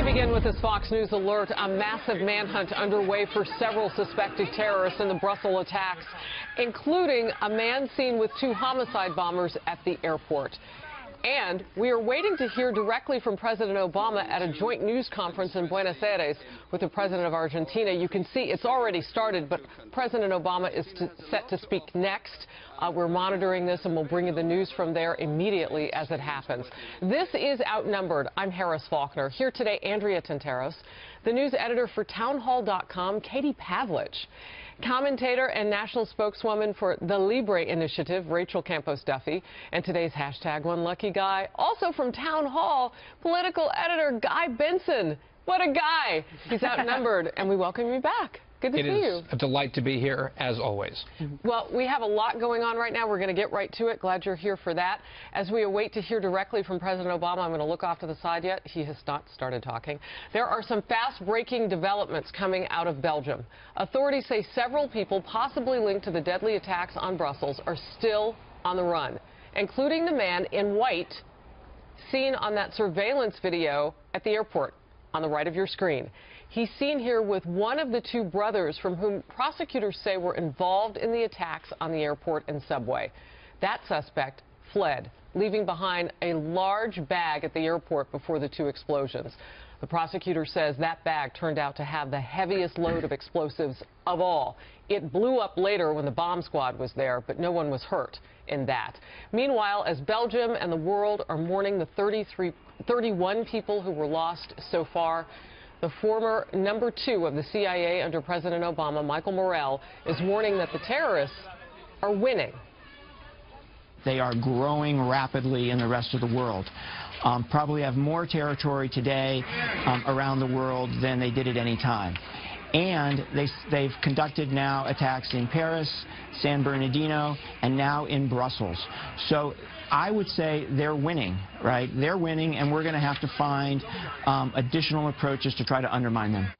Begin with this Fox News alert. A massive manhunt underway for several suspected terrorists in the Brussels attacks, including a man seen with 2 homicide bombers at the airport. And we are waiting to hear directly from President Obama at a joint news conference in Buenos Aires with the president of Argentina. You can see it's already started, but President Obama is set to speak next. We're monitoring this, and we'll bring you the news from there immediately as it happens. This is Outnumbered. I'm Harris Faulkner. Here today, Andrea Tinteros, the news editor for townhall.com, Katie Pavlich, commentator and national spokeswoman for the Libre Initiative, Rachel Campos-Duffy, and today's hashtag One Lucky Guy, also from Town Hall, political editor Guy Benson. What a guy. He's outnumbered, and we welcome you back. Good to see you. It is a delight to be here, as always. Well, we have a lot going on right now. We're going to get right to it. Glad you're here for that. As we await to hear directly from President Obama, I'm going to look off to the side yet. He has not started talking. There are some fast-breaking developments coming out of Belgium. Authorities say several people possibly linked to the deadly attacks on Brussels are still on the run, including the man in white seen on that surveillance video at the airport on the right of your screen. He's seen here with one of the 2 brothers from whom prosecutors say were involved in the attacks on the airport and subway. That suspect fled, leaving behind a large bag at the airport before the 2 explosions. The prosecutor says that bag turned out to have the heaviest load of explosives of all. It blew up later when the bomb squad was there, but no one was hurt in that. Meanwhile, as Belgium and the world are mourning the 31 people who were lost so far, the former number 2 of the CIA under President Obama, Michael Morrell, is warning that the terrorists are winning. They are growing rapidly in the rest of the world. Probably have more territory today around the world than they did at any time. And they've conducted now attacks in Paris, San Bernardino, and now in Brussels. So I would say they're winning, right? They're winning, and we're going to have to find additional approaches to try to undermine them.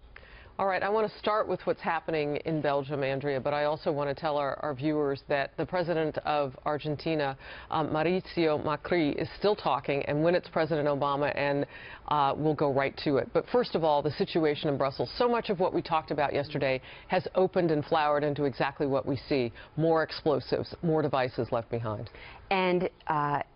All right, I want to start with what's happening in Belgium, Andrea, but I also want to tell our viewers that the president of Argentina, Mauricio Macri, is still talking, and when it's President Obama, and we'll go right to it. But first of all, the situation in Brussels. So much of what we talked about yesterday has opened and flowered into exactly what we see. More explosives, more devices left behind. And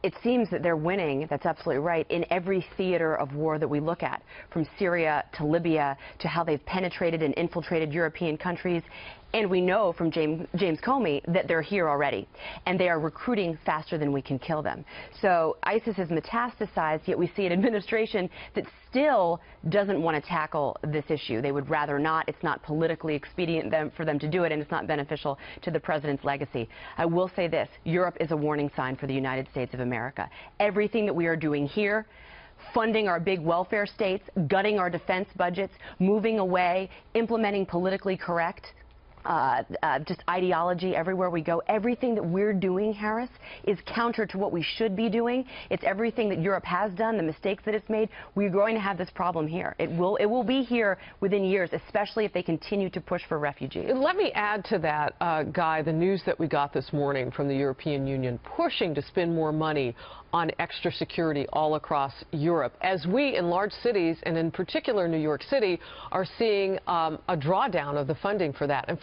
it seems that they're winning, that's absolutely right, in every theater of war that we look at, from Syria to Libya to how they've penetrated and infiltrated European countries. And we know from James Comey that they're here already, and they are recruiting faster than we can kill them. So ISIS has metastasized, yet we see an administration that still doesn't want to tackle this issue. They would rather not. It's not politically expedient for them to do it, and it's not beneficial to the president's legacy. I will say this, Europe is a warning sign for the United States of America. Everything that we are doing here, funding our big welfare states, gutting our defense budgets, moving away, implementing politically correct just ideology everywhere we go. Everything that we're doing, Harris, is counter to what we should be doing. It's everything that Europe has done, the mistakes that it's made. We're going to have this problem here. It will be here within years, especially if they continue to push for refugees. Let me add to that, Guy, the news that we got this morning from the European Union pushing to spend more money on extra security all across Europe, as we in large cities, and in particular New York City, are seeing a drawdown of the funding for that. And